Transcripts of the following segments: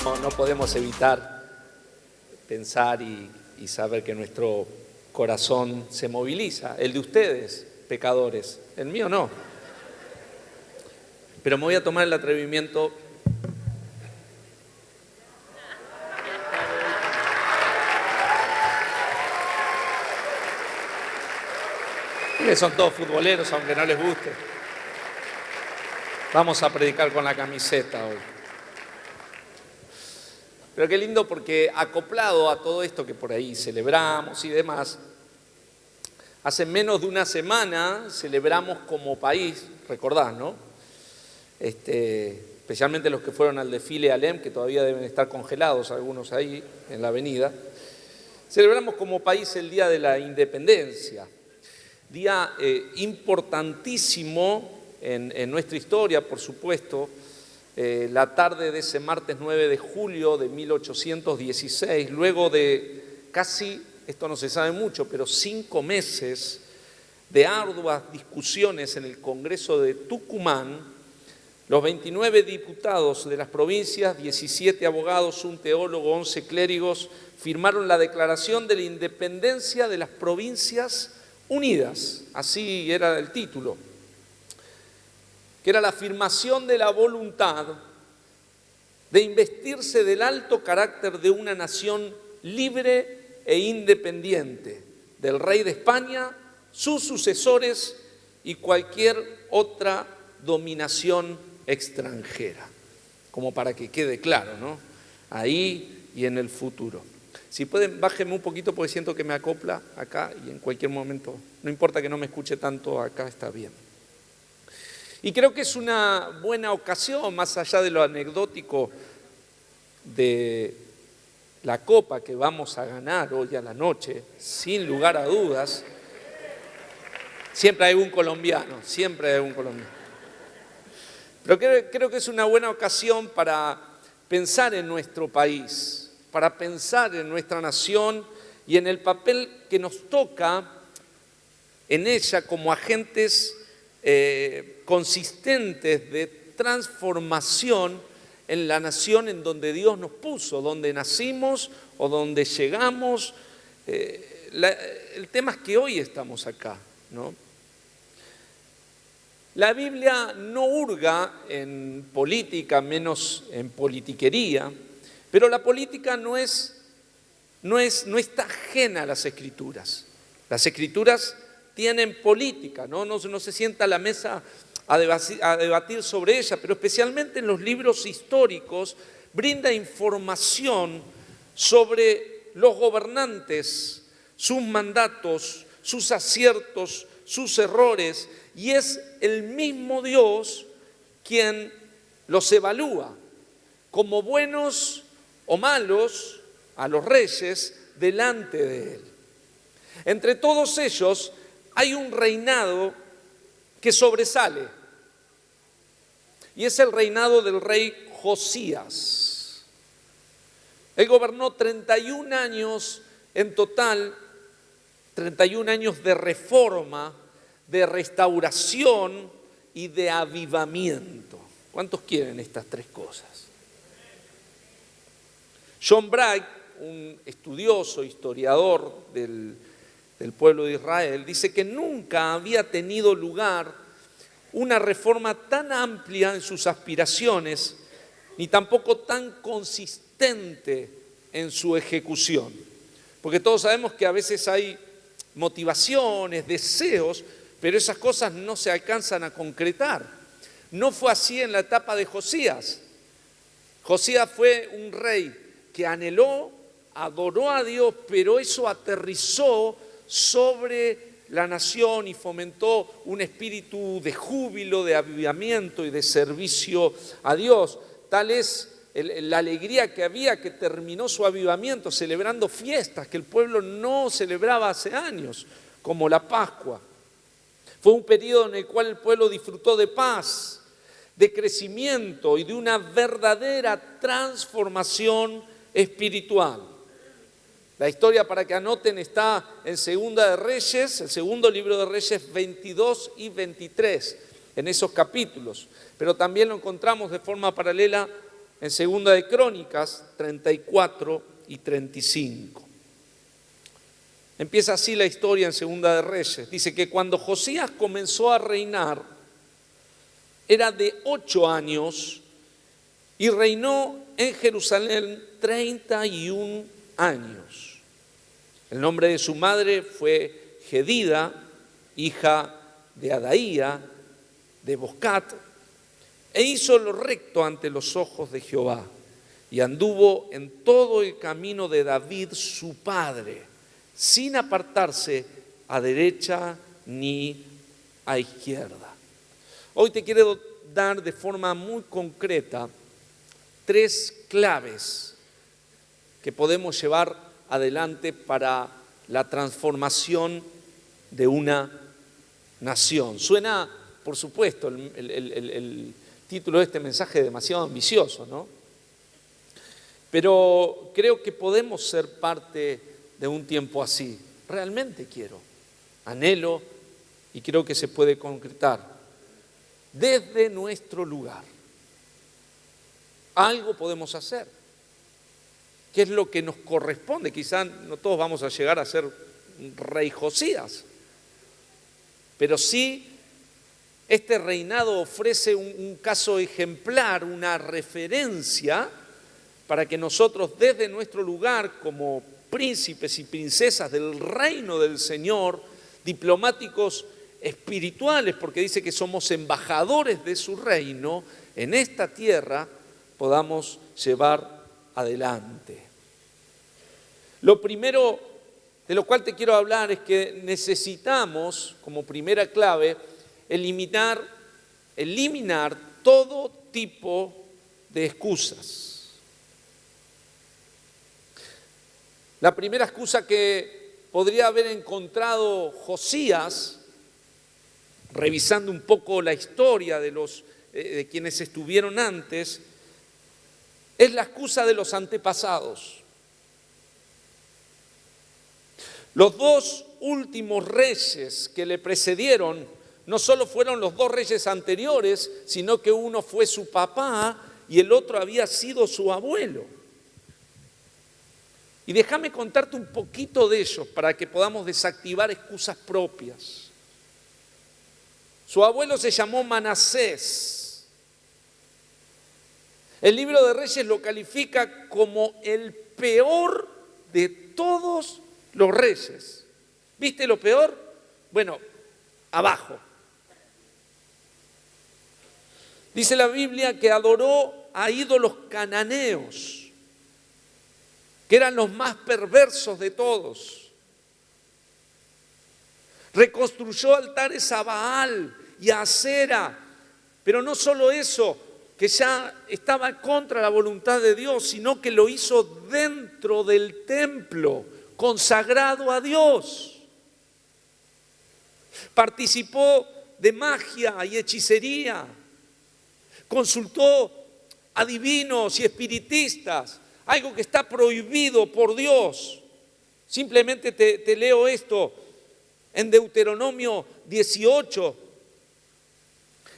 No podemos evitar pensar y saber que nuestro corazón se moviliza, el de ustedes, pecadores, el mío no. Pero me voy a tomar el atrevimiento que son todos futboleros, aunque no les guste. Vamos a predicar con la camiseta hoy. Pero qué lindo, porque acoplado a todo esto que por ahí celebramos y demás, hace menos de una semana celebramos como país, recordás, ¿no? Especialmente los que fueron al desfile Alem, que todavía deben estar congelados algunos ahí en la avenida, celebramos como país el Día de la Independencia, día importantísimo en nuestra historia, por supuesto. La tarde de ese martes 9 de julio de 1816, luego de casi, esto no se sabe mucho, pero 5 meses de arduas discusiones en el Congreso de Tucumán, los 29 diputados de las provincias, 17 abogados, un teólogo, 11 clérigos, firmaron la Declaración de la Independencia de las Provincias Unidas, así era el título, que era la afirmación de la voluntad de investirse del alto carácter de una nación libre e independiente, del rey de España, sus sucesores y cualquier otra dominación extranjera, como para que quede claro, ¿no? Ahí y en el futuro. Si pueden, bájenme un poquito porque siento que me acopla acá y en cualquier momento, no importa que no me escuche tanto, acá está bien. Y creo que es una buena ocasión, más allá de lo anecdótico de la copa que vamos a ganar hoy a la noche, sin lugar a dudas. Siempre hay un colombiano, siempre hay un colombiano. Pero creo que es una buena ocasión para pensar en nuestro país, para pensar en nuestra nación y en el papel que nos toca en ella como agentes consistentes de transformación en la nación en donde Dios nos puso, donde nacimos o donde llegamos. El tema es que hoy estamos acá, ¿no? La Biblia no hurga en política, menos en politiquería, pero la política no está ajena a las Escrituras. Las Escrituras tienen política, no se sienta a la mesa a debatir sobre ella, pero especialmente en los libros históricos brinda información sobre los gobernantes, sus mandatos, sus aciertos, sus errores, y es el mismo Dios quien los evalúa como buenos o malos a los reyes delante de él. Entre todos ellos hay un reinado que sobresale, y es el reinado del rey Josías. Él gobernó 31 años en total, 31 años de reforma, de restauración y de avivamiento. ¿Cuántos quieren estas tres cosas? John Bright, un estudioso, historiador del pueblo de Israel, dice que nunca había tenido lugar una reforma tan amplia en sus aspiraciones, ni tampoco tan consistente en su ejecución. Porque todos sabemos que a veces hay motivaciones, deseos, pero esas cosas no se alcanzan a concretar. No fue así en la etapa de Josías. Josías fue un rey que anheló, adoró a Dios, pero eso aterrizó sobre la nación y fomentó un espíritu de júbilo, de avivamiento y de servicio a Dios. Tal es la alegría que había, que terminó su avivamiento celebrando fiestas que el pueblo no celebraba hace años, como la Pascua. Fue un periodo en el cual el pueblo disfrutó de paz, de crecimiento y de una verdadera transformación espiritual. La historia, para que anoten, está en Segunda de Reyes, el segundo libro de Reyes 22 y 23, en esos capítulos. Pero también lo encontramos de forma paralela en Segunda de Crónicas 34 y 35. Empieza así la historia en Segunda de Reyes. Dice que cuando Josías comenzó a reinar, era de 8 años y reinó en Jerusalén 31 años. El nombre de su madre fue Jedida, hija de Adaía, de Boscat, e hizo lo recto ante los ojos de Jehová, y anduvo en todo el camino de David su padre, sin apartarse a derecha ni a izquierda. Hoy te quiero dar de forma muy concreta 3 claves que podemos llevar adelante para la transformación de una nación. Suena, por supuesto, el título de este mensaje demasiado ambicioso, ¿no? Pero creo que podemos ser parte de un tiempo así. Realmente quiero, anhelo y creo que se puede concretar desde nuestro lugar. Algo podemos hacer. ¿Qué es lo que nos corresponde? Quizá no todos vamos a llegar a ser rey Josías, pero sí este reinado ofrece un caso ejemplar, una referencia para que nosotros desde nuestro lugar como príncipes y princesas del reino del Señor, diplomáticos espirituales, porque dice que somos embajadores de su reino, en esta tierra podamos llevar adelante. Lo primero de lo cual te quiero hablar es que necesitamos, como primera clave, eliminar todo tipo de excusas. La primera excusa que podría haber encontrado Josías, revisando un poco la historia de quienes estuvieron antes, es la excusa de los antepasados. Los 2 últimos reyes que le precedieron no solo fueron los 2 reyes anteriores, sino que uno fue su papá y el otro había sido su abuelo. Y déjame contarte un poquito de ellos para que podamos desactivar excusas propias. Su abuelo se llamó Manasés. El libro de Reyes lo califica como el peor de todos los reyes. ¿Viste lo peor? Bueno, abajo. Dice la Biblia que adoró a ídolos cananeos, que eran los más perversos de todos. Reconstruyó altares a Baal y a Acera, pero no solo eso, que ya estaba contra la voluntad de Dios, sino que lo hizo dentro del templo, consagrado a Dios. Participó de magia y hechicería, consultó a divinos y espiritistas, algo que está prohibido por Dios. Simplemente te leo esto en Deuteronomio 18.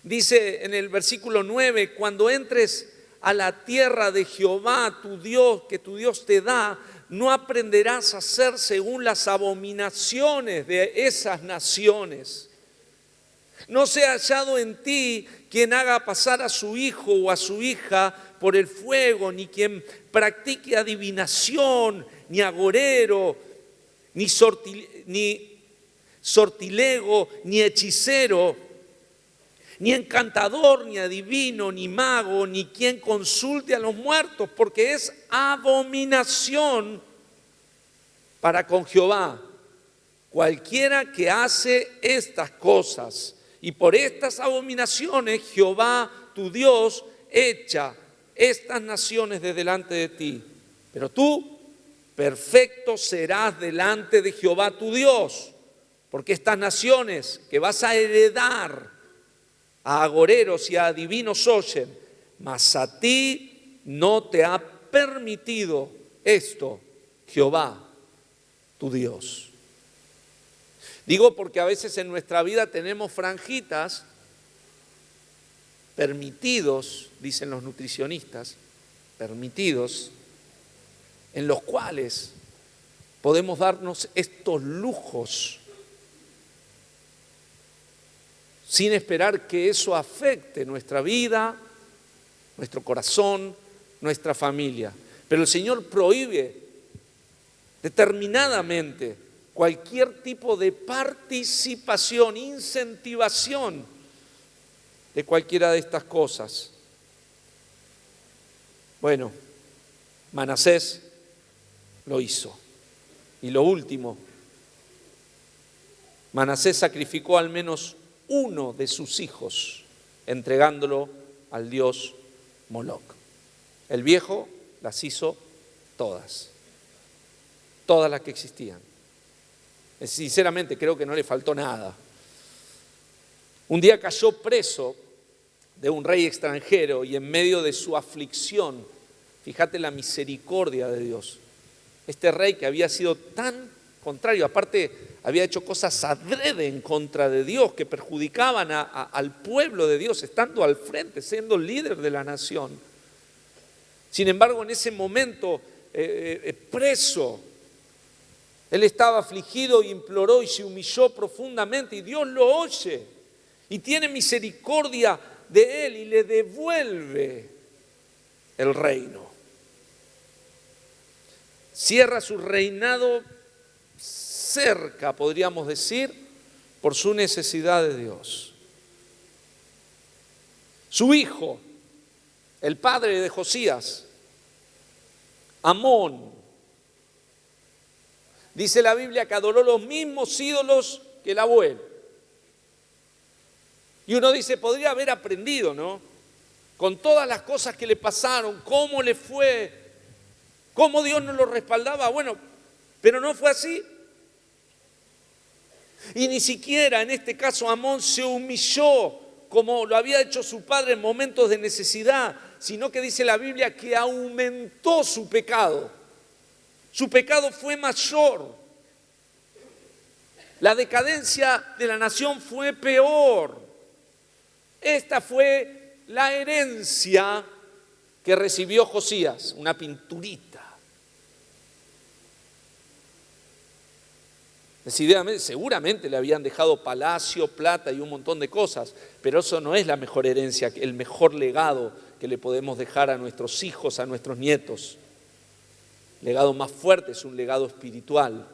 Dice en el versículo 9, cuando entres a la tierra de Jehová tu Dios, que tu Dios te da, no aprenderás a hacer según las abominaciones de esas naciones. No sea hallado en ti quien haga pasar a su hijo o a su hija por el fuego, ni quien practique adivinación, ni agorero, ni sortilego, ni hechicero, ni encantador, ni adivino, ni mago, ni quien consulte a los muertos, porque es abominación para con Jehová cualquiera que hace estas cosas. Y por estas abominaciones Jehová tu Dios echa estas naciones de delante de ti. Pero tú perfecto serás delante de Jehová tu Dios, porque estas naciones que vas a heredar a agoreros y a adivinos oyen, mas a ti no te ha permitido esto Jehová tu Dios. Digo porque a veces en nuestra vida tenemos franjitas, permitidos, dicen los nutricionistas, permitidos, en los cuales podemos darnos estos lujos sin esperar que eso afecte nuestra vida, nuestro corazón, nuestra familia. Pero el Señor prohíbe determinadamente cualquier tipo de participación, incentivación de cualquiera de estas cosas. Bueno, Manasés lo hizo. Y lo último, Manasés sacrificó al menos uno de sus hijos, entregándolo al dios Moloc. El viejo las hizo todas las que existían. Sinceramente creo que no le faltó nada. Un día cayó preso de un rey extranjero y en medio de su aflicción, fíjate la misericordia de Dios, este rey que había sido tan contrario, aparte había hecho cosas adrede en contra de Dios que perjudicaban al pueblo de Dios, estando al frente, siendo líder de la nación. Sin embargo, en ese momento preso, él estaba afligido y imploró y se humilló profundamente y Dios lo oye y tiene misericordia de él y le devuelve el reino. Cierra su reinado cerca, podríamos decir, por su necesidad de Dios. Su hijo, el padre de Josías, Amón, dice la Biblia que adoró los mismos ídolos que el abuelo. Y uno dice, podría haber aprendido, ¿no? Con todas las cosas que le pasaron, cómo le fue, cómo Dios no lo respaldaba. Bueno, pero no fue así. Y ni siquiera en este caso Amón se humilló como lo había hecho su padre en momentos de necesidad, sino que dice la Biblia que aumentó su pecado. Su pecado fue mayor. La decadencia de la nación fue peor. Esta fue la herencia que recibió Josías, una pinturita. Seguramente le habían dejado palacio, plata y un montón de cosas, pero eso no es la mejor herencia, el mejor legado que le podemos dejar a nuestros hijos, a nuestros nietos. El legado más fuerte es un legado espiritual.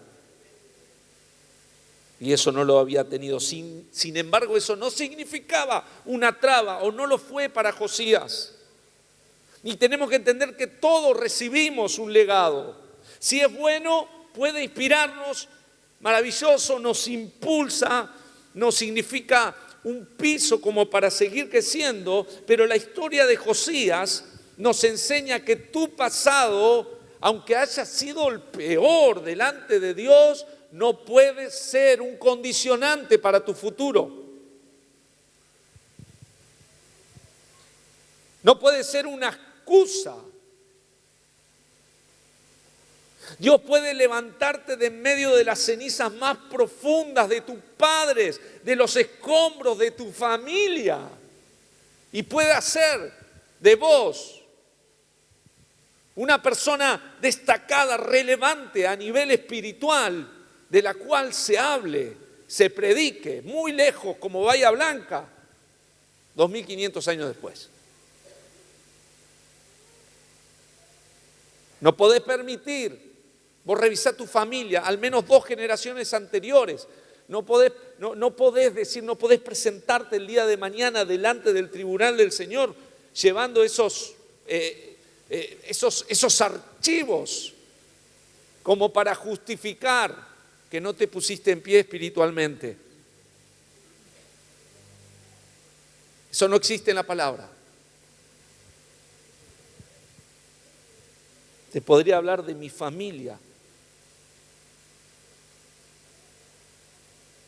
Y eso no lo había tenido. Sin embargo, eso no significaba una traba, o no lo fue para Josías. Y tenemos que entender que todos recibimos un legado. Si es bueno, puede inspirarnos, maravilloso, nos impulsa, nos significa un piso como para seguir creciendo, pero la historia de Josías nos enseña que tu pasado, aunque haya sido el peor delante de Dios, no puede ser un condicionante para tu futuro. No puede ser una excusa. Dios puede levantarte de en medio de las cenizas más profundas de tus padres, de los escombros de tu familia, y puede hacer de vos una persona destacada, relevante a nivel espiritual, de la cual se hable, se predique, muy lejos como Bahía Blanca, 2500 años después. No podés permitir, vos revisá tu familia, al menos 2 generaciones anteriores, no podés decir, no podés presentarte el día de mañana delante del tribunal del Señor llevando esos archivos como para justificar que no te pusiste en pie espiritualmente. Eso no existe en la palabra. Te podría hablar de mi familia,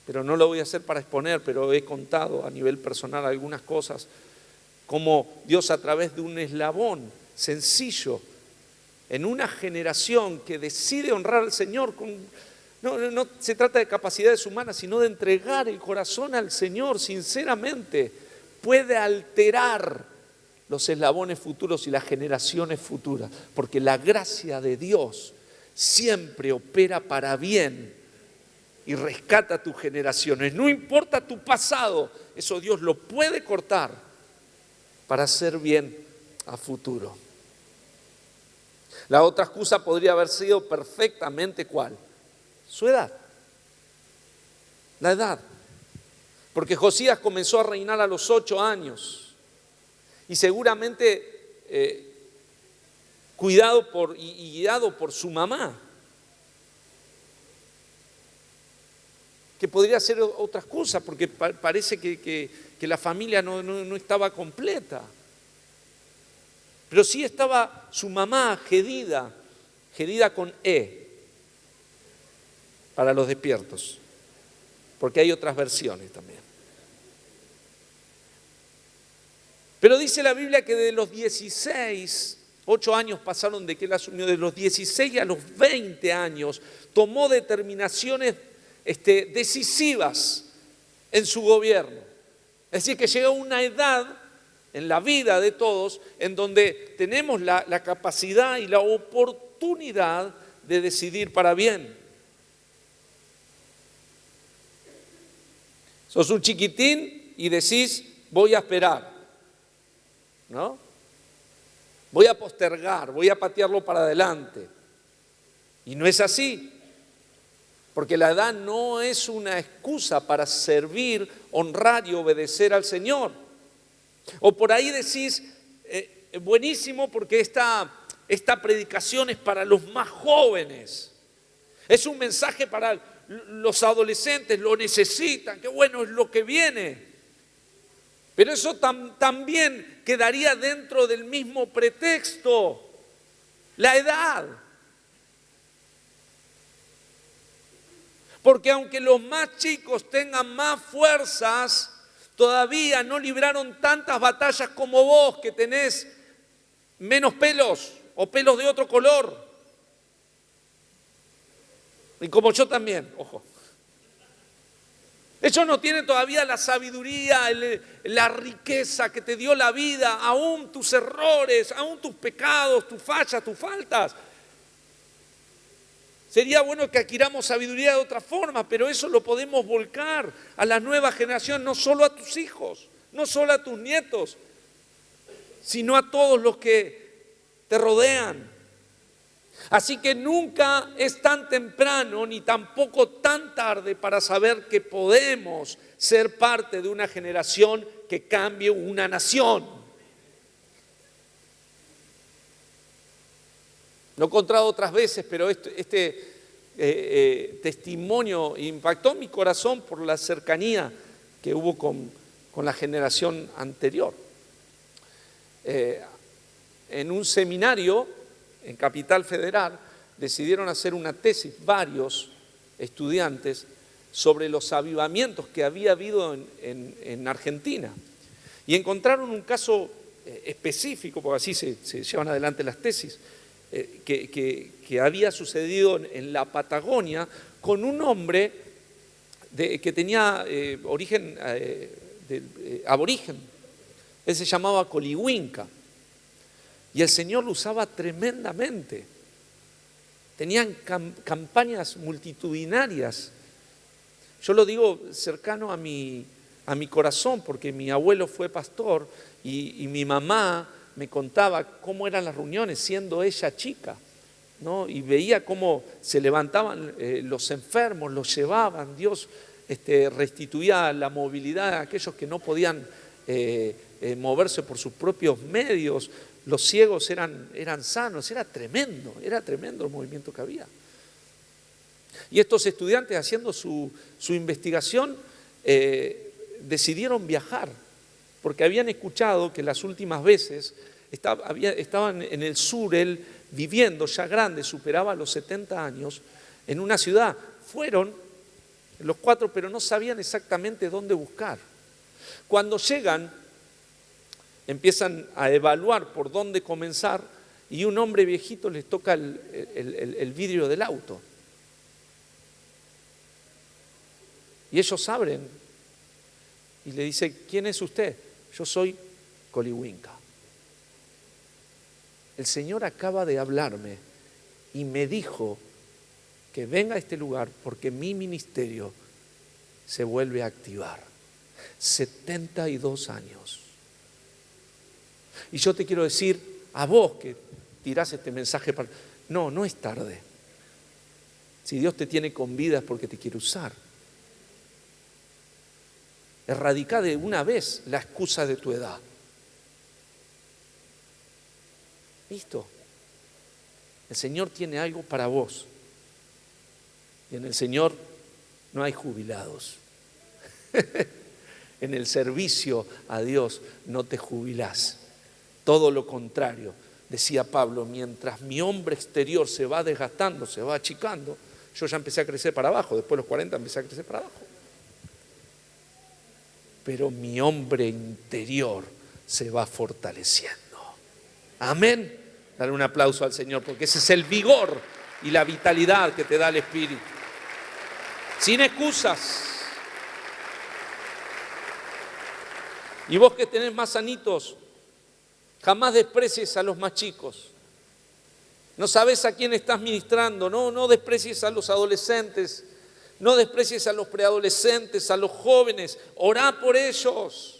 pero no lo voy a hacer para exponer, pero he contado a nivel personal algunas cosas, como Dios a través de un eslabón sencillo, en una generación que decide honrar al Señor no se trata de capacidades humanas, sino de entregar el corazón al Señor sinceramente, puede alterar los eslabones futuros y las generaciones futuras, porque la gracia de Dios siempre opera para bien y rescata tus generaciones. No importa tu pasado, eso Dios lo puede cortar para hacer bien a futuro. La otra excusa podría haber sido perfectamente ¿cuál? Su edad. La edad. Porque Josías comenzó a reinar a los 8 años y seguramente cuidado y guiado por su mamá, que podría ser otra excusa, porque parece que la familia no estaba completa. Pero sí estaba su mamá, Gedida con E, para los despiertos, porque hay otras versiones también. Pero dice la Biblia que de los 16, 8 años pasaron de que él asumió, de los 16 a los 20 años, tomó determinaciones decisivas en su gobierno. Es decir, que llegó una edad en la vida de todos en donde tenemos la capacidad y la oportunidad de decidir para bien. Sos un chiquitín y decís, voy a esperar, ¿no? Voy a postergar, voy a patearlo para adelante. Y no es así, porque la edad no es una excusa para servir, honrar y obedecer al Señor. O por ahí decís, buenísimo porque esta predicación es para los más jóvenes. Es un mensaje para los adolescentes, lo necesitan, qué bueno es lo que viene. Pero eso también quedaría dentro del mismo pretexto, la edad. Porque aunque los más chicos tengan más fuerzas, todavía no libraron tantas batallas como vos, que tenés menos pelos o pelos de otro color. Y como yo también, ojo. Ellos no tienen todavía la sabiduría, la riqueza que te dio la vida, aún tus errores, aún tus pecados, tus fallas, tus faltas. Sería bueno que adquiramos sabiduría de otra forma, pero eso lo podemos volcar a la nueva generación, no solo a tus hijos, no solo a tus nietos, sino a todos los que te rodean. Así que nunca es tan temprano ni tampoco tan tarde para saber que podemos ser parte de una generación que cambie una nación. Lo he encontrado otras veces, pero este testimonio impactó mi corazón por la cercanía que hubo con la generación anterior. En un seminario en Capital Federal decidieron hacer una tesis, varios estudiantes, sobre los avivamientos que había habido en Argentina. Y encontraron un caso específico, porque así se llevan adelante las tesis, que había sucedido en la Patagonia con un hombre que tenía origen aborigen. Él se llamaba Colihuinca y el Señor lo usaba tremendamente. Tenían campañas multitudinarias. Yo lo digo cercano a mi corazón porque mi abuelo fue pastor y mi mamá me contaba cómo eran las reuniones siendo ella chica, ¿no? Y veía cómo se levantaban los enfermos, los llevaban, Dios restituía la movilidad a aquellos que no podían moverse por sus propios medios, los ciegos eran sanos, era tremendo el movimiento que había. Y estos estudiantes haciendo su investigación decidieron viajar, porque habían escuchado que las últimas veces estaban en el sur, él viviendo ya grande, superaba los 70 años, en una ciudad. Fueron los 4, pero no sabían exactamente dónde buscar. Cuando llegan, empiezan a evaluar por dónde comenzar y un hombre viejito les toca el vidrio del auto. Y ellos abren y le dice, ¿quién es usted? Yo soy Colihuinca. el Señor acaba de hablarme y me dijo que venga a este lugar porque mi ministerio se vuelve a activar. 72 años. Y yo te quiero decir a vos que tirás este mensaje, no es tarde. Si Dios te tiene con vida es porque te quiere usar. Erradica de una vez la excusa de tu edad. Listo. El Señor tiene algo para vos. Y en el Señor no hay jubilados. En el servicio a Dios no te jubilás. Todo lo contrario, decía Pablo, mientras mi hombre exterior se va desgastando, se va achicando, yo ya empecé a crecer para abajo, después de los 40 empecé a crecer para abajo. Pero mi hombre interior se va fortaleciendo. Amén. Dale un aplauso al Señor, porque ese es el vigor y la vitalidad que te da el Espíritu. Sin excusas. Y vos que tenés más anitos, jamás desprecies a los más chicos. No sabés a quién estás ministrando, no desprecies a los adolescentes, no desprecies a los preadolescentes, a los jóvenes. Orá por ellos,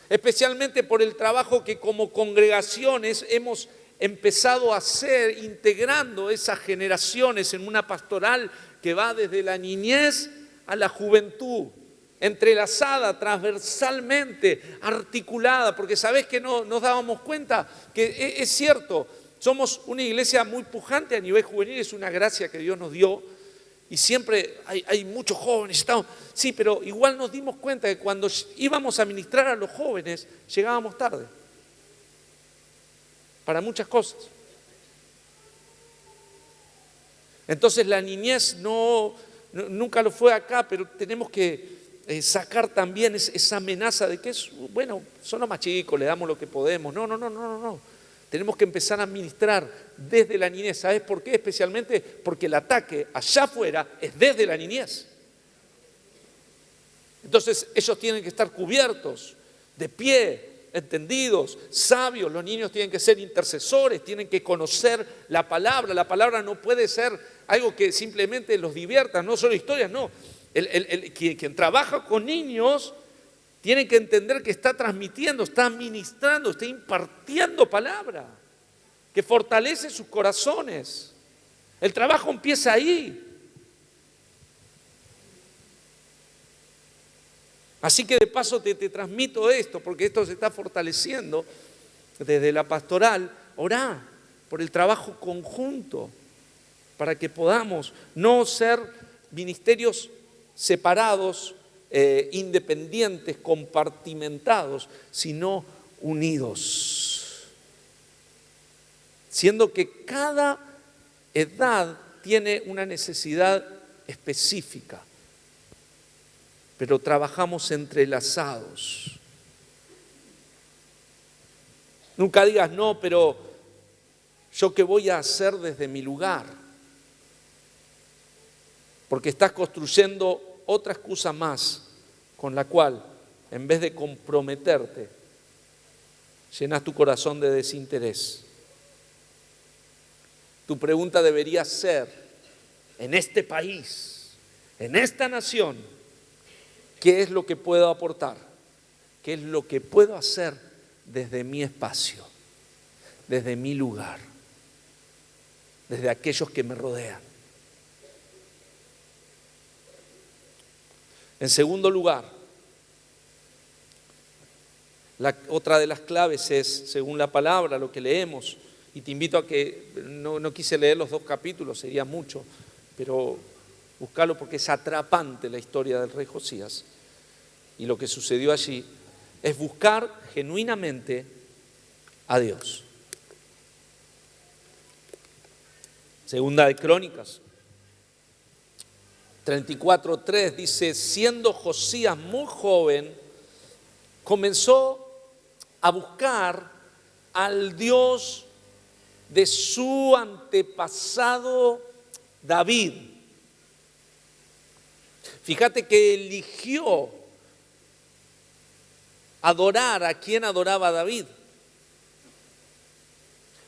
especialmente por el trabajo que como congregaciones hemos empezado a hacer, integrando esas generaciones en una pastoral que va desde la niñez a la juventud, entrelazada, transversalmente, articulada, porque sabés que no nos dábamos cuenta que es cierto, somos una iglesia muy pujante a nivel juvenil, es una gracia que Dios nos dio, y siempre hay muchos jóvenes, sí, pero igual nos dimos cuenta que cuando íbamos a ministrar a los jóvenes, llegábamos tarde, para muchas cosas. Entonces la niñez nunca lo fue acá, pero tenemos que sacar también esa amenaza de que son los más chicos, le damos lo que podemos. No. Tenemos que empezar a ministrar desde la niñez. ¿Sabes por qué? Especialmente porque el ataque allá afuera es desde la niñez. Entonces ellos tienen que estar cubiertos, de pie, entendidos, sabios. Los niños tienen que ser intercesores, tienen que conocer la palabra. La palabra no puede ser algo que simplemente los divierta, no solo historias, no. Quien trabaja con niños tiene que entender que está transmitiendo, está ministrando, está impartiendo palabra, que fortalece sus corazones. El trabajo empieza ahí. Así que de paso te transmito esto, porque esto se está fortaleciendo desde la pastoral. Orá por el trabajo conjunto, para que podamos no ser ministerios separados, independientes, compartimentados, sino unidos. Siendo que cada edad tiene una necesidad específica, pero trabajamos entrelazados. Nunca digas, no, pero ¿yo qué voy a hacer desde mi lugar? Porque estás construyendo otra excusa más con la cual, en vez de comprometerte, llenas tu corazón de desinterés. Tu pregunta debería ser, en este país, en esta nación, ¿qué es lo que puedo aportar? ¿Qué es lo que puedo hacer desde mi espacio, desde mi lugar, desde aquellos que me rodean? En segundo lugar, otra de las claves es, según la palabra, lo que leemos, y te invito a que, no quise leer los 2 capítulos, sería mucho, pero búscalo porque es atrapante la historia del rey Josías. Y lo que sucedió allí es buscar genuinamente a Dios. Segunda de Crónicas 34:3 dice, siendo Josías muy joven, comenzó a buscar al Dios de su antepasado David. Fíjate que eligió adorar a quien adoraba a David.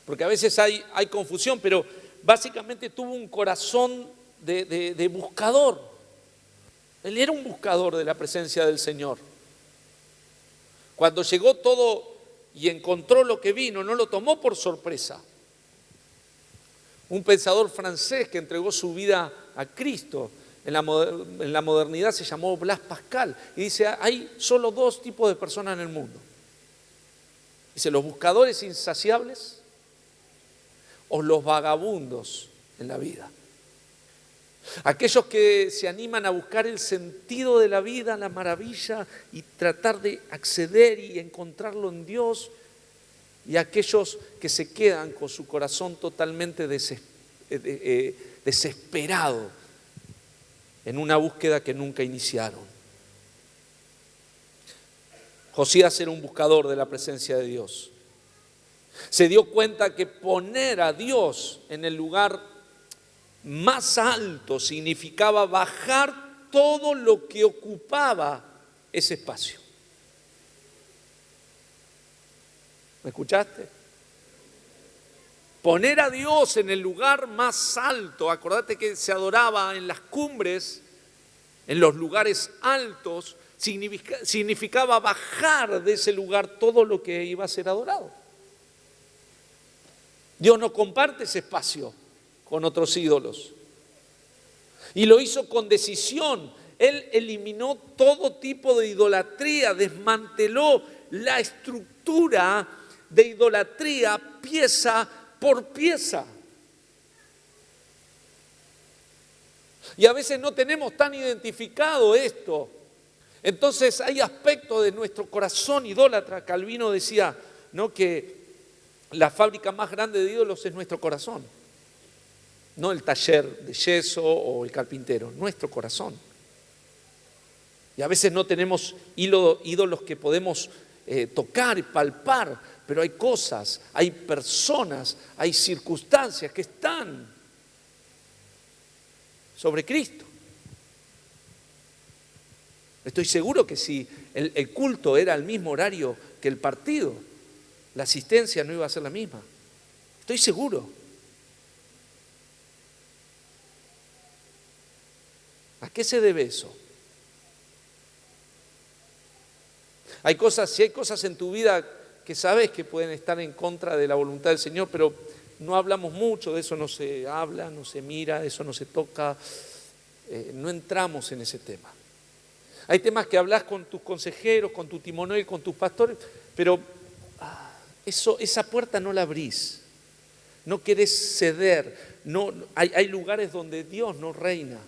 porque a veces hay confusión, pero básicamente tuvo un corazón de buscador. Él era un buscador de la presencia del Señor. Cuando llegó todo y encontró lo que vino, no lo tomó por sorpresa. Un pensador francés que entregó su vida a Cristo en la modernidad se llamó Blaise Pascal y dice, hay solo dos tipos de personas en el mundo. Dice, los buscadores insaciables o los vagabundos en la vida. Aquellos que se animan a buscar el sentido de la vida, la maravilla y tratar de acceder y encontrarlo en Dios, y aquellos que se quedan con su corazón totalmente desesperado en una búsqueda que nunca iniciaron. Josías era un buscador de la presencia de Dios. Se dio cuenta que poner a Dios en el lugar más alto significaba bajar todo lo que ocupaba ese espacio. ¿Me escuchaste? Poner a Dios en el lugar más alto. Acordate que se adoraba en las cumbres, en los lugares altos, significaba bajar de ese lugar todo lo que iba a ser adorado. Dios no comparte ese espacio con otros ídolos. Y lo hizo con decisión. Él eliminó todo tipo de idolatría, desmanteló la estructura de idolatría pieza por pieza. Y a veces no tenemos tan identificado esto. Entonces hay aspectos de nuestro corazón idólatra. Calvino decía, ¿no?, que la fábrica más grande de ídolos es nuestro corazón. No el taller de yeso o el carpintero, nuestro corazón. Y a veces no tenemos ídolos que podemos tocar y palpar, pero hay cosas, hay personas, hay circunstancias que están sobre Cristo. Estoy seguro que si el culto era al mismo horario que el partido, la asistencia no iba a ser la misma. Estoy seguro. ¿A qué se debe eso? Si hay cosas en tu vida que sabes que pueden estar en contra de la voluntad del Señor, pero no hablamos mucho, de eso no se habla, no se mira, de eso no se toca, no entramos en ese tema. Hay temas que hablas con tus consejeros, con tu timonel, con tus pastores, pero esa puerta no la abrís, no querés ceder, hay lugares donde Dios no reina.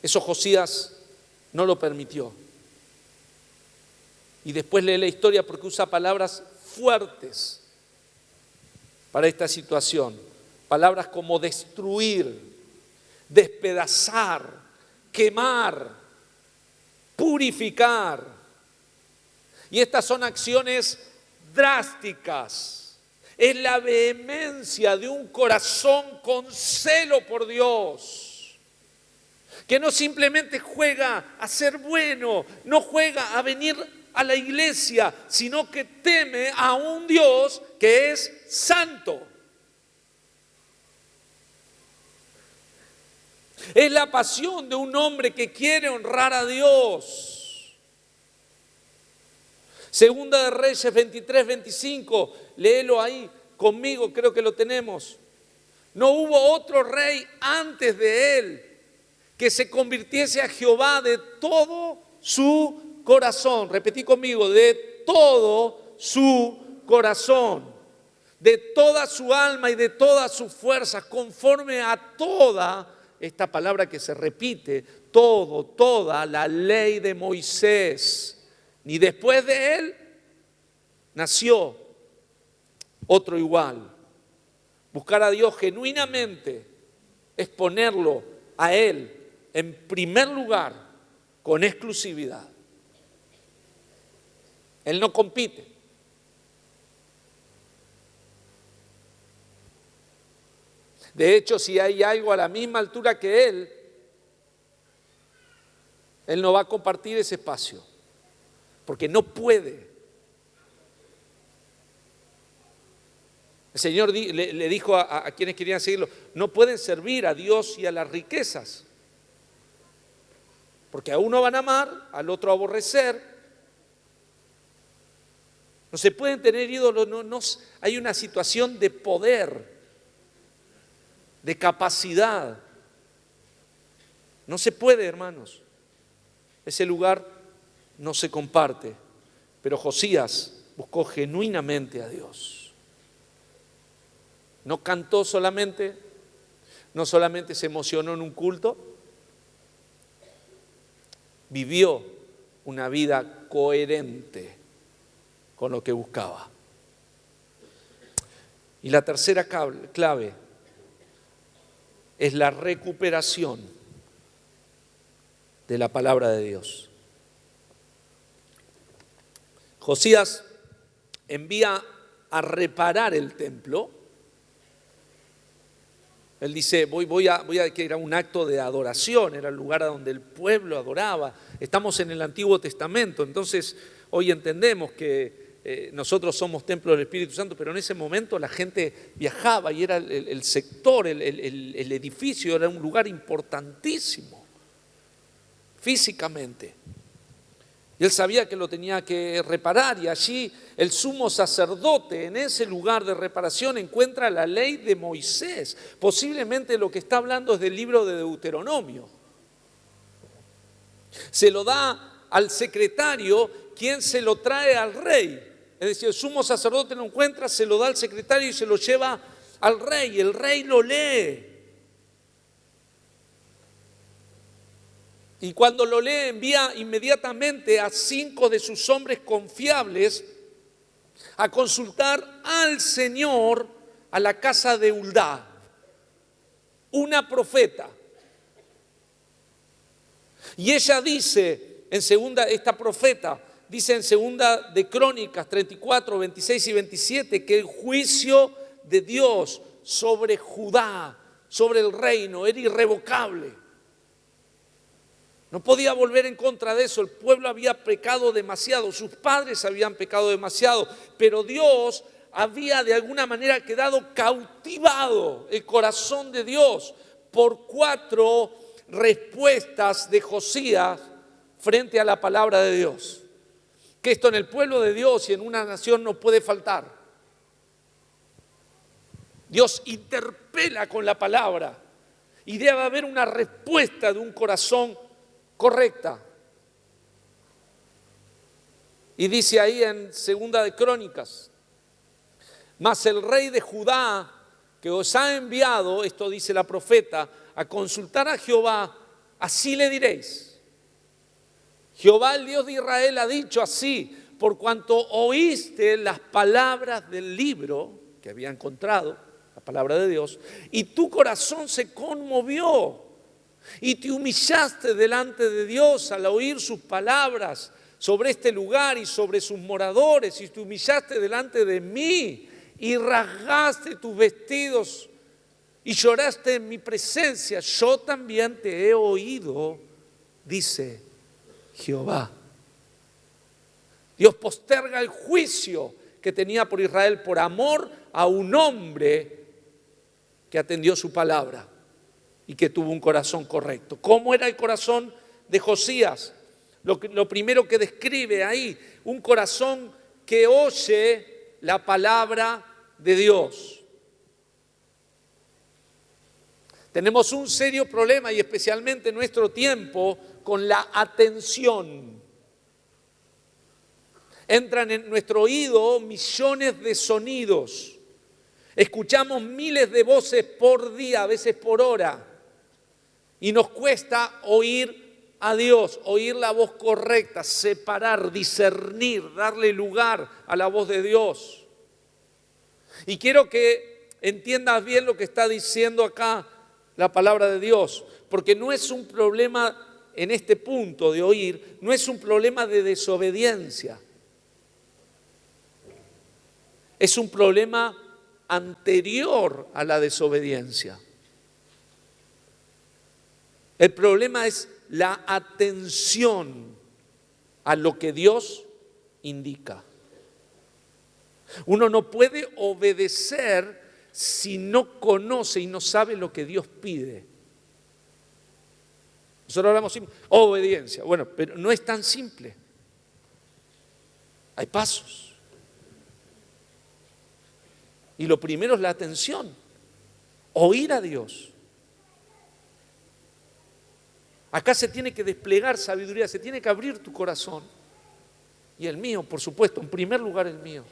Eso Josías no lo permitió. Y después lee la historia porque usa palabras fuertes para esta situación. Palabras como destruir, despedazar, quemar, purificar. Y estas son acciones drásticas. Es la vehemencia de un corazón con celo por Dios, que no simplemente juega a ser bueno, no juega a venir a la iglesia, sino que teme a un Dios que es santo. Es la pasión de un hombre que quiere honrar a Dios. Segunda de Reyes 23, 25, léelo ahí conmigo, creo que lo tenemos. No hubo otro rey antes de él que se convirtiese a Jehová de todo su corazón. Repetí conmigo, de todo su corazón, de toda su alma y de toda su fuerza, conforme a toda esta palabra que se repite, toda la ley de Moisés. Ni después de él nació otro igual. Buscar a Dios genuinamente es ponerlo a Él en primer lugar, con exclusividad. Él no compite. De hecho, si hay algo a la misma altura que Él no va a compartir ese espacio, porque no puede El Señor le dijo a quienes querían seguirlo, no pueden servir a Dios y a las riquezas, porque a uno van a amar, al otro aborrecer. No se pueden tener ídolos, no, hay una situación de poder, de capacidad. No se puede, hermanos. Ese lugar no se comparte. Pero Josías buscó genuinamente a Dios. No cantó solamente, no solamente se emocionó en un culto, vivió una vida coherente con lo que buscaba. Y la tercera clave es la recuperación de la palabra de Dios. Josías envía a reparar el templo. Él dice, voy a que era un acto de adoración, era el lugar a donde el pueblo adoraba. Estamos en el Antiguo Testamento, entonces hoy entendemos que nosotros somos templo del Espíritu Santo, pero en ese momento la gente viajaba y era el sector, el edificio, era un lugar importantísimo, físicamente. Y él sabía que lo tenía que reparar, y allí el sumo sacerdote en ese lugar de reparación encuentra la ley de Moisés. Posiblemente lo que está hablando es del libro de Deuteronomio. Se lo da al secretario, quien se lo trae al rey. Es decir, el sumo sacerdote lo encuentra, se lo da al secretario y se lo lleva al rey. El rey lo lee. Y cuando lo lee, envía inmediatamente a 5 de sus hombres confiables a consultar al Señor a la casa de Huldá, una profeta. Y ella dice, esta profeta dice en segunda de Crónicas 34, 26 y 27, que el juicio de Dios sobre Judá, sobre el reino, era irrevocable. No podía volver en contra de eso. El pueblo había pecado demasiado, sus padres habían pecado demasiado, pero Dios había de alguna manera quedado cautivado, el corazón de Dios, por 4 respuestas de Josías frente a la palabra de Dios. Que esto en el pueblo de Dios y en una nación no puede faltar. Dios interpela con la palabra y debe haber una respuesta de un corazón correcta. Y dice ahí en segunda de Crónicas, mas el rey de Judá que os ha enviado, esto dice la profeta, a consultar a Jehová, así le diréis: Jehová el Dios de Israel ha dicho así, por cuanto oíste las palabras del libro que había encontrado, la palabra de Dios, y tu corazón se conmovió y te humillaste delante de Dios al oír sus palabras sobre este lugar y sobre sus moradores, y te humillaste delante de mí y rasgaste tus vestidos y lloraste en mi presencia. Yo también te he oído, dice Jehová. Dios posterga el juicio que tenía por Israel por amor a un hombre que atendió su palabra y que tuvo un corazón correcto. ¿Cómo era el corazón de Josías? Lo primero que describe ahí, un corazón que oye la palabra de Dios. Tenemos un serio problema, y especialmente en nuestro tiempo, con la atención. Entran en nuestro oído millones de sonidos. Escuchamos miles de voces por día, a veces por hora. Y nos cuesta oír a Dios, oír la voz correcta, separar, discernir, darle lugar a la voz de Dios. Y quiero que entiendas bien lo que está diciendo acá la palabra de Dios, porque no es un problema en este punto de oír, no es un problema de desobediencia. Es un problema anterior a la desobediencia. El problema es la atención a lo que Dios indica. Uno no puede obedecer si no conoce y no sabe lo que Dios pide. Nosotros hablamos siempre, obediencia. Bueno, pero no es tan simple. Hay pasos. Y lo primero es la atención. Oír a Dios. Acá se tiene que desplegar sabiduría, se tiene que abrir tu corazón. Y el mío, por supuesto, en primer lugar el mío.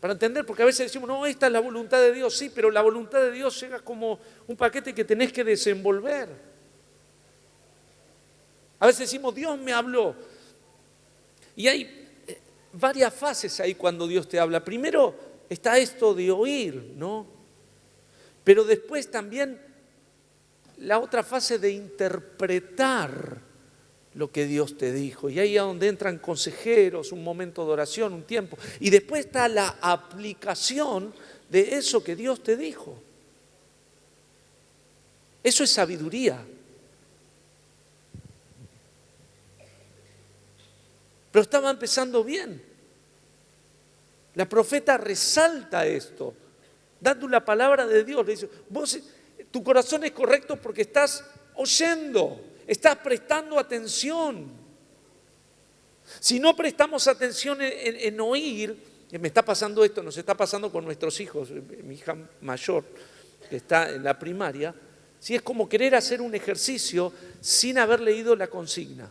Para entender, porque a veces decimos, no, esta es la voluntad de Dios, sí, pero la voluntad de Dios llega como un paquete que tenés que desenvolver. A veces decimos, Dios me habló. Y hay varias fases ahí cuando Dios te habla. Primero está esto de oír, ¿no? Pero después también la otra fase de interpretar lo que Dios te dijo. Y ahí es donde entran consejeros, un momento de oración, un tiempo. Y después está la aplicación de eso que Dios te dijo. Eso es sabiduría. Pero estaba empezando bien. La profeta resalta esto, dando la palabra de Dios. Le dice, vos, tu corazón es correcto porque estás oyendo, estás prestando atención. Si no prestamos atención en oír, me está pasando esto, nos está pasando con nuestros hijos, mi hija mayor que está en la primaria, si es como querer hacer un ejercicio sin haber leído la consigna.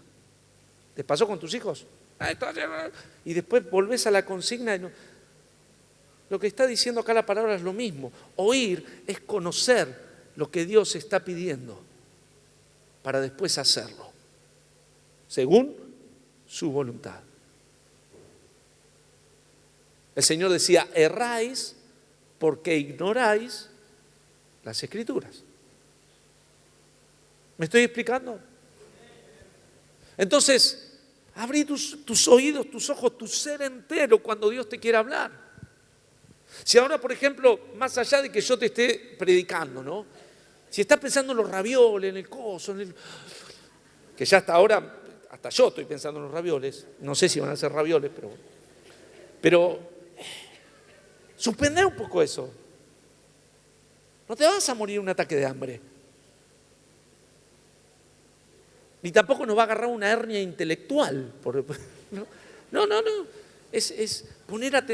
¿Te pasó con tus hijos? Y después volvés a la consigna. Lo que está diciendo acá la palabra es lo mismo. Oír es conocer lo que Dios está pidiendo para después hacerlo, según su voluntad. El Señor decía, erráis porque ignoráis las Escrituras. ¿Me estoy explicando? Entonces, abrí tus oídos, tus ojos, tu ser entero cuando Dios te quiere hablar. Si ahora, por ejemplo, más allá de que yo te esté predicando, ¿no? Si estás pensando en los ravioles, en el coso, que ya hasta ahora, hasta yo estoy pensando en los ravioles, no sé si van a ser ravioles, pero suspender un poco eso. No te vas a morir de un ataque de hambre. Ni tampoco nos va a agarrar una hernia intelectual. No. Es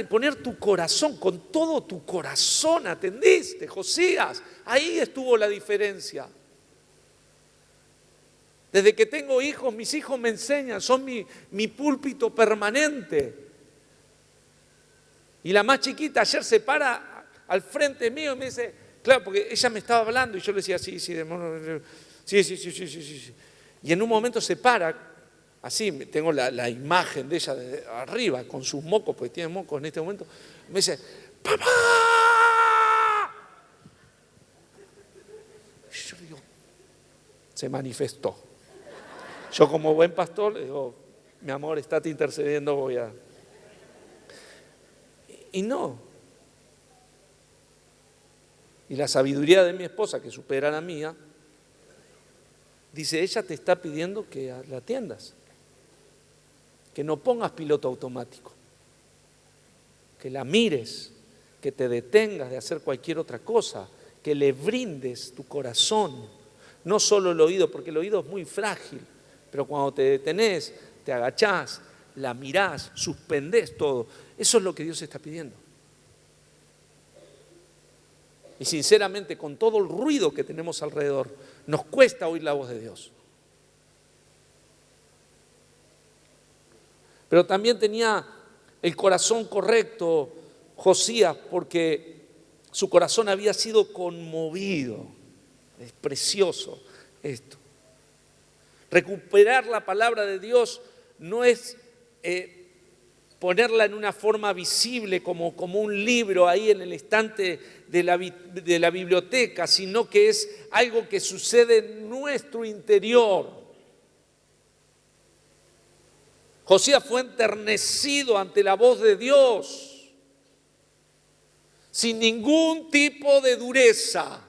poner tu corazón, con todo tu corazón atendiste, Josías. Ahí estuvo la diferencia. Desde que tengo hijos, mis hijos me enseñan, son mi púlpito permanente. Y la más chiquita ayer se para al frente mío y me dice, claro, porque ella me estaba hablando y yo le decía, sí. Y en un momento se para, así, tengo la imagen de ella de arriba, con sus mocos, porque tiene mocos en este momento, me dice, ¡papá! Y yo digo, se manifestó. Yo como buen pastor le digo, mi amor, estate intercediendo, voy a... Y no. Y la sabiduría de mi esposa, que supera la mía, dice, ella te está pidiendo que la atiendas, que no pongas piloto automático, que la mires, que te detengas de hacer cualquier otra cosa, que le brindes tu corazón, no solo el oído, porque el oído es muy frágil, pero cuando te detenés, te agachás, la mirás, suspendés todo. Eso es lo que Dios está pidiendo. Y sinceramente, con todo el ruido que tenemos alrededor, nos cuesta oír la voz de Dios. Pero también tenía el corazón correcto Josías, porque su corazón había sido conmovido. Es precioso esto. Recuperar la palabra de Dios no es ponerla en una forma visible como un libro ahí en el estante de la biblioteca, sino que es algo que sucede en nuestro interior. Josías fue enternecido ante la voz de Dios, sin ningún tipo de dureza.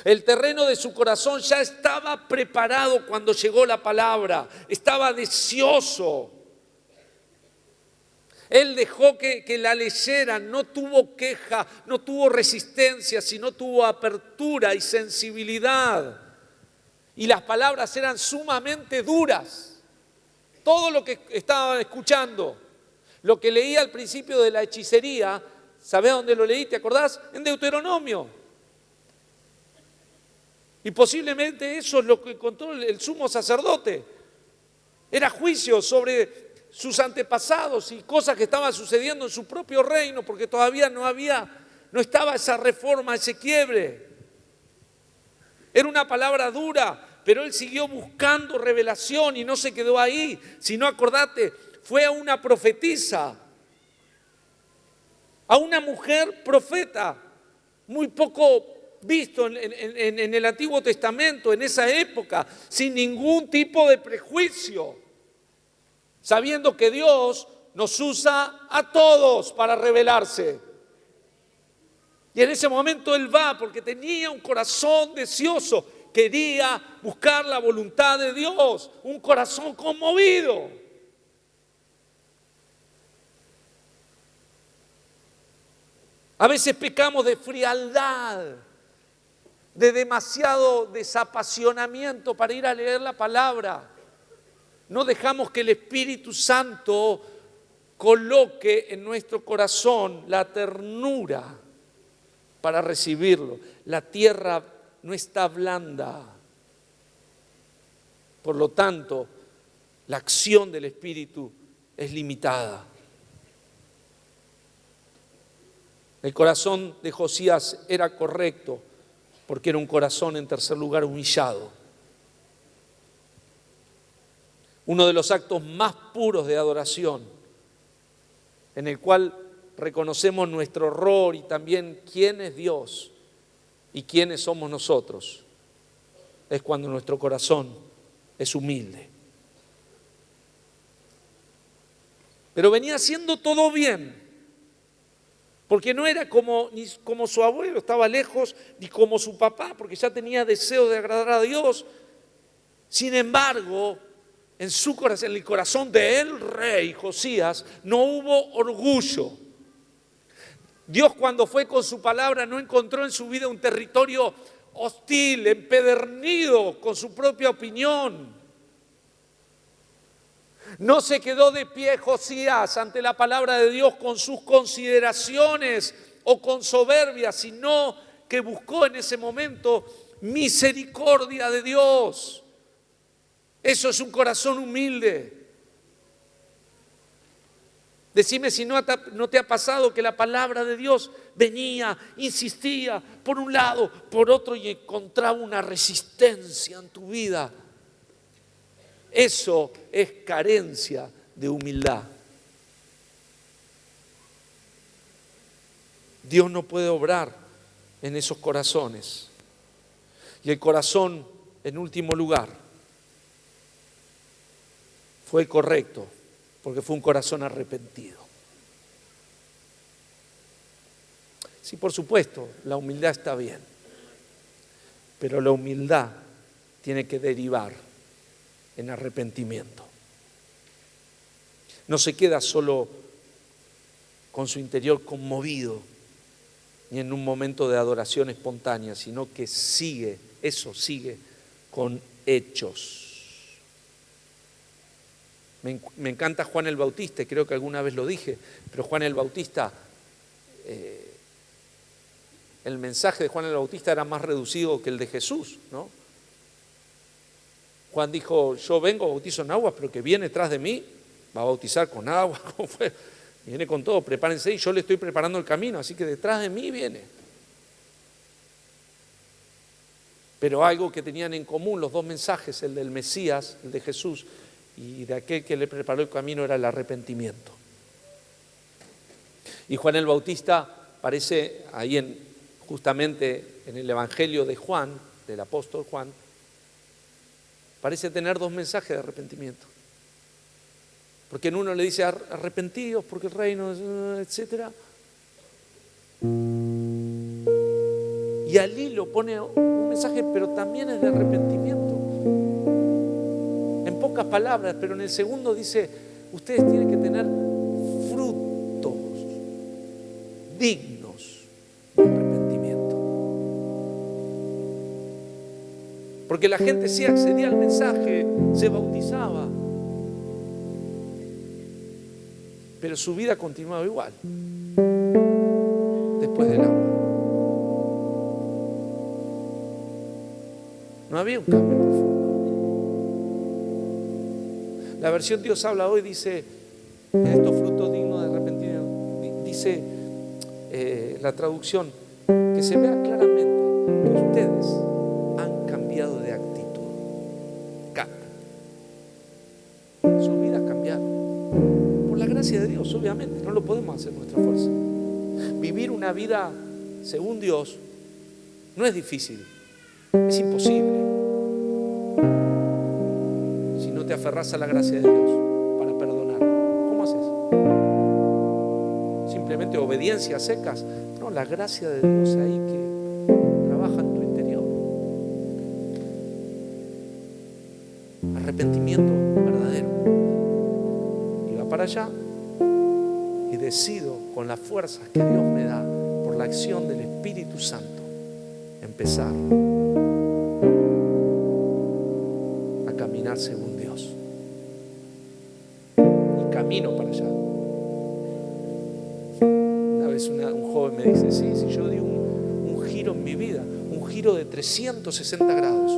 El terreno de su corazón ya estaba preparado cuando llegó la palabra, estaba deseoso. Él dejó que la leyeran, no tuvo queja, no tuvo resistencia, sino tuvo apertura y sensibilidad. Y las palabras eran sumamente duras. Todo lo que estaban escuchando, lo que leí al principio de la hechicería, ¿sabés dónde lo leí? ¿Te acordás? En Deuteronomio. Y posiblemente eso es lo que encontró el sumo sacerdote. Era juicio sobre sus antepasados y cosas que estaban sucediendo en su propio reino, porque todavía no estaba esa reforma, ese quiebre. Era una palabra dura, pero él siguió buscando revelación y no se quedó ahí, sino, acordate, fue a una profetisa, a una mujer profeta, muy poco visto en el Antiguo Testamento, en esa época, sin ningún tipo de prejuicio, sabiendo que Dios nos usa a todos para revelarse. Y en ese momento él va porque tenía un corazón deseoso, quería buscar la voluntad de Dios, un corazón conmovido. A veces pecamos de frialdad, de demasiado desapasionamiento para ir a leer la palabra. No dejamos que el Espíritu Santo coloque en nuestro corazón la ternura para recibirlo. La tierra no está blanda. Por lo tanto, la acción del Espíritu es limitada. El corazón de Josías era correcto porque era un corazón, en tercer lugar, humillado. Uno de los actos más puros de adoración, en el cual reconocemos nuestro error y también quién es Dios y quiénes somos nosotros, es cuando nuestro corazón es humilde. Pero venía haciendo todo bien, porque no era ni como su abuelo, estaba lejos, ni como su papá, porque ya tenía deseo de agradar a Dios. Sin embargo, en el corazón del rey Josías, no hubo orgullo. Dios, cuando fue con su palabra, no encontró en su vida un territorio hostil, empedernido con su propia opinión. No se quedó de pie Josías ante la palabra de Dios con sus consideraciones o con soberbia, sino que buscó en ese momento misericordia de Dios. Eso es un corazón humilde. Decime si no te ha pasado que la palabra de Dios venía, insistía por un lado, por otro, y encontraba una resistencia en tu vida. Eso es carencia de humildad. Dios no puede obrar en esos corazones. Y el corazón, en último lugar, fue correcto, porque fue un corazón arrepentido. Sí, por supuesto, la humildad está bien, pero la humildad tiene que derivar en arrepentimiento. No se queda solo con su interior conmovido, ni en un momento de adoración espontánea, sino que sigue con hechos. Me encanta Juan el Bautista, y creo que alguna vez lo dije, pero Juan el Bautista, el mensaje de Juan el Bautista era más reducido que el de Jesús, ¿no? Juan dijo, yo vengo, bautizo en agua, pero que viene tras de mí, va a bautizar con agua, ¿cómo fue? Viene con todo, prepárense, y yo le estoy preparando el camino, así que detrás de mí viene. Pero algo que tenían en común los dos mensajes, el del Mesías, el de Jesús, y de aquel que le preparó el camino, era el arrepentimiento. Y Juan el Bautista parece ahí justamente en el Evangelio de Juan, del apóstol Juan, parece tener dos mensajes de arrepentimiento. Porque en uno le dice arrepentidos porque el reino, etc. Y al hilo pone un mensaje, pero también es de arrepentimiento. En pocas palabras, pero en el segundo dice, ustedes tienen que tener fruto dignos de arrepentimiento. Porque la gente sí accedía al mensaje, se bautizaba, pero su vida continuaba igual después del agua. No había un cambio profundo. La versión Dios habla hoy dice, en estos frutos dignos de arrepentimiento, dice la traducción, que se vea claramente que ustedes han cambiado de actitud. Sus vidas cambiaron. Por la gracia de Dios, obviamente, no lo podemos hacer en nuestra fuerza. Vivir una vida según Dios no es difícil, es imposible. Si no te aferras a la gracia de Dios para perdonar, ¿cómo haces? Simplemente obediencia a secas. No, la gracia de Dios ahí que trabaja en tu interior. Arrepentimiento verdadero. Y va para allá y decido con las fuerzas que Dios me da por la acción del Espíritu Santo empezar a caminar según Dios. Y camino para allá. Una vez un joven me dice, sí, yo di un giro en mi vida, un giro de 360 grados.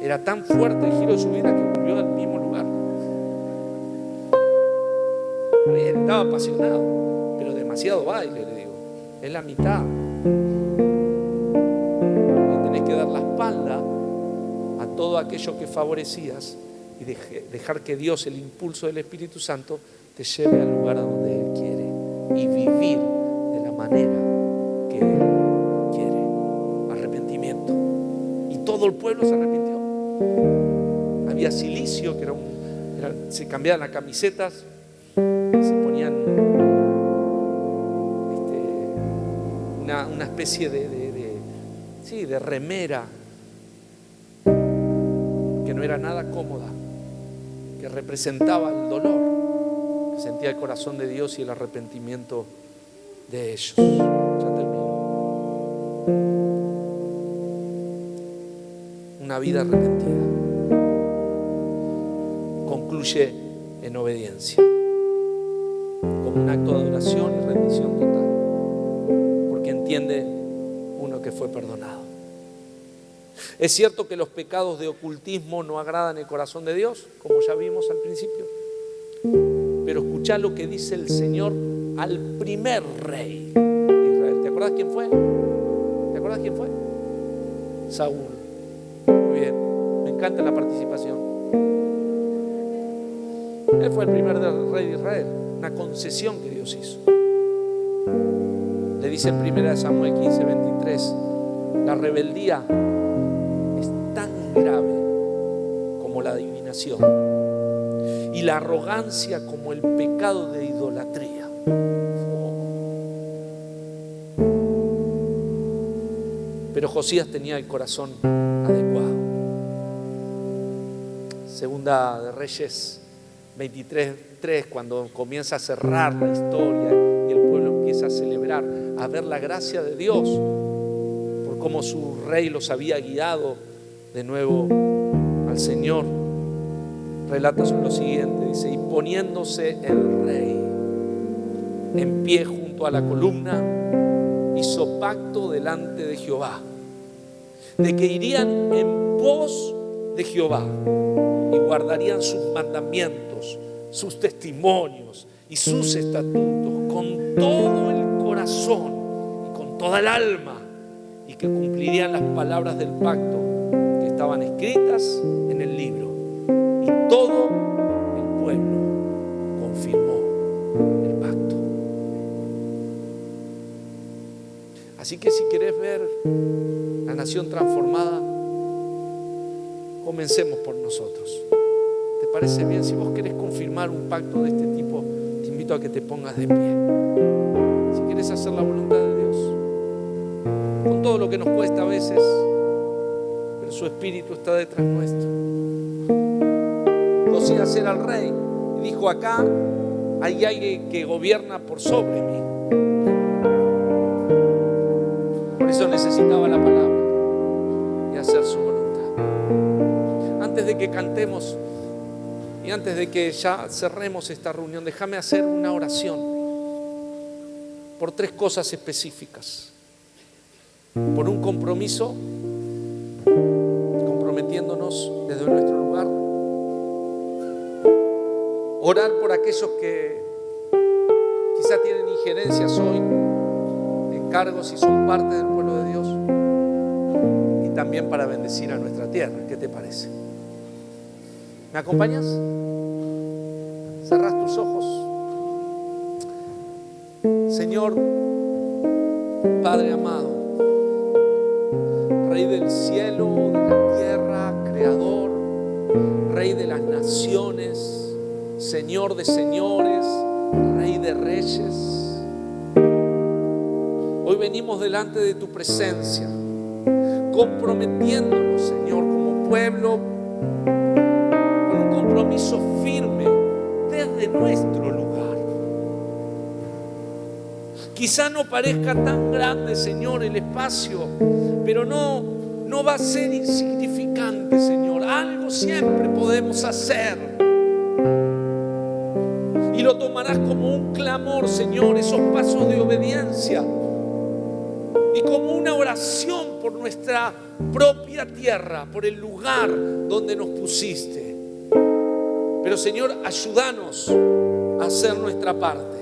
Era tan fuerte el giro de su vida que volvió al mismo lugar. Él estaba apasionado, pero demasiado baile, le digo. Es la mitad. Le tenés que dar la espalda a todo aquello que favorecías y dejar que Dios, el impulso del Espíritu Santo, te lleve al lugar a donde Él quiere y vivir de la manera que Él quiere. Arrepentimiento. Y todo el pueblo se arrepintió. Había silicio, que se cambiaban las camisetas, se ponían una especie de remera que no era nada cómoda, que representaba el dolor que sentía el corazón de Dios y el arrepentimiento de ellos. Ya termino. Una vida arrepentida concluye en obediencia, como un acto de adoración y rendición total, porque entiende uno que fue perdonado. Es cierto que los pecados de ocultismo no agradan el corazón de Dios, como ya vimos al principio, pero escuchá lo que dice el Señor al primer rey de Israel. ¿Te acordás quién fue? ¿Te acordás quién fue? Saúl. Muy bien, me encanta la participación. Él fue el primer rey de Israel, una concesión que Dios hizo. Le dice en 1 Samuel 15:23, la rebeldía es tan grave como la adivinación y la arrogancia como el pecado de idolatría. Pero Josías tenía el corazón adecuado. Segunda de Reyes 23:3, cuando comienza a cerrar la historia y el pueblo empieza a celebrar, a ver la gracia de Dios por cómo su rey los había guiado de nuevo al Señor, relata lo siguiente, dice, y poniéndose el rey en pie junto a la columna, hizo pacto delante de Jehová, de que irían en pos de Jehová y guardarían sus mandamientos, sus testimonios y sus estatutos con todo el corazón y con toda el alma, y que cumplirían las palabras del pacto que estaban escritas en el libro. Y todo el pueblo confirmó el pacto. Así que si querés ver la nación transformada, comencemos por nosotros. ¿Te parece bien? Si vos querés confirmar un pacto de este tipo, te invito a que te pongas de pie. Si querés hacer la voluntad de Dios, con todo lo que nos cuesta a veces, pero su Espíritu está detrás nuestro. Josías era el rey y dijo, acá hay alguien que gobierna por sobre mí. eso necesitaba la palabra y hacer su voluntad. Antes de que cantemos y antes de que ya cerremos esta reunión, déjame hacer una oración por 3 cosas específicas. Por un compromiso, comprometiéndonos desde nuestro lugar. Orar por aquellos que quizá tienen injerencias hoy en cargos y son parte del pueblo de Dios. Y también para bendecir a nuestra tierra. ¿Qué te parece? ¿Me acompañas? Cerrás tus ojos. Señor, Padre amado, Rey del cielo, de la tierra, Creador, Rey de las naciones, Señor de señores, Rey de reyes. Hoy venimos delante de tu presencia, comprometiéndonos, Señor, como pueblo, con un compromiso firme desde nuestro lugar. Quizá no parezca tan grande, Señor, el espacio, pero no va a ser insignificante, Señor. Algo siempre podemos hacer. Y lo tomarás como un clamor, Señor, esos pasos de obediencia. Y como una oración por nuestra propia tierra, por el lugar donde nos pusiste. Pero, Señor, ayúdanos a hacer nuestra parte.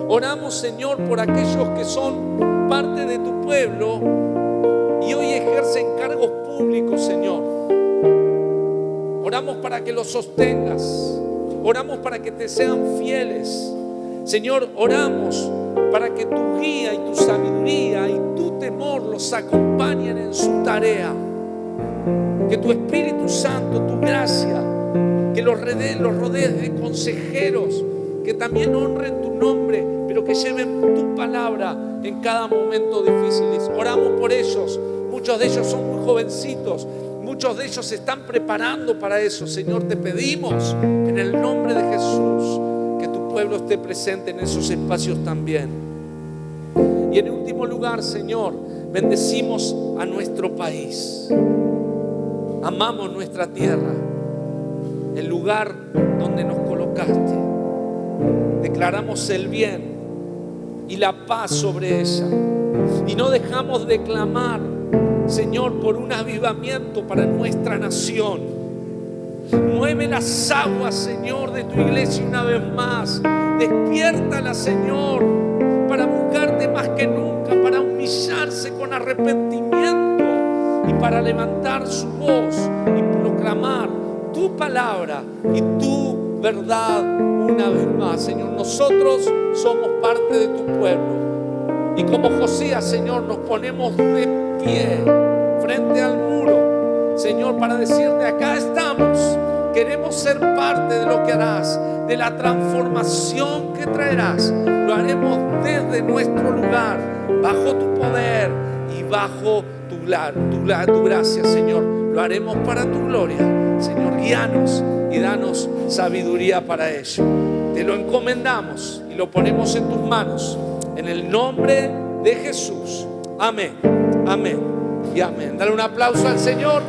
Oramos, Señor, por aquellos que son parte de tu pueblo y hoy ejercen cargos públicos, Señor. Oramos para que los sostengas. Oramos para que te sean fieles. Señor, oramos para que tu guía y tu sabiduría y tu temor los acompañen en su tarea. Que tu Espíritu Santo, tu gracia, que los rodees de consejeros que también honren tu nombre, pero que lleven tu palabra en cada momento difícil. Oramos por ellos. Muchos de ellos son muy jovencitos. Muchos de ellos se están preparando para eso. Señor, te pedimos en el nombre de Jesús que tu pueblo esté presente en esos espacios también. Y en último lugar, Señor, bendecimos a nuestro país. Amamos nuestra tierra, el lugar donde nos colocaste. Declaramos el bien y la paz sobre ella. Y no dejamos de clamar, Señor, por un avivamiento para nuestra nación. Mueve las aguas, Señor, de tu iglesia una vez más. Despiértala, Señor, para buscarte más que nunca, para humillarse con arrepentimiento y para levantar su voz y proclamar tu palabra y tu verdad una vez más. Señor, nosotros somos parte de tu pueblo y como Josías, Señor, nos ponemos de pie frente al muro, Señor, para decirte: acá estamos, queremos ser parte de lo que harás, de la transformación que traerás. Lo haremos desde nuestro lugar, bajo tu poder y bajo tu gracia, Señor. Lo haremos para tu gloria. Señor, guíanos y danos sabiduría para ello. Te lo encomendamos y lo ponemos en tus manos, en el nombre de Jesús. Amén, amén y amén. Dale un aplauso al Señor.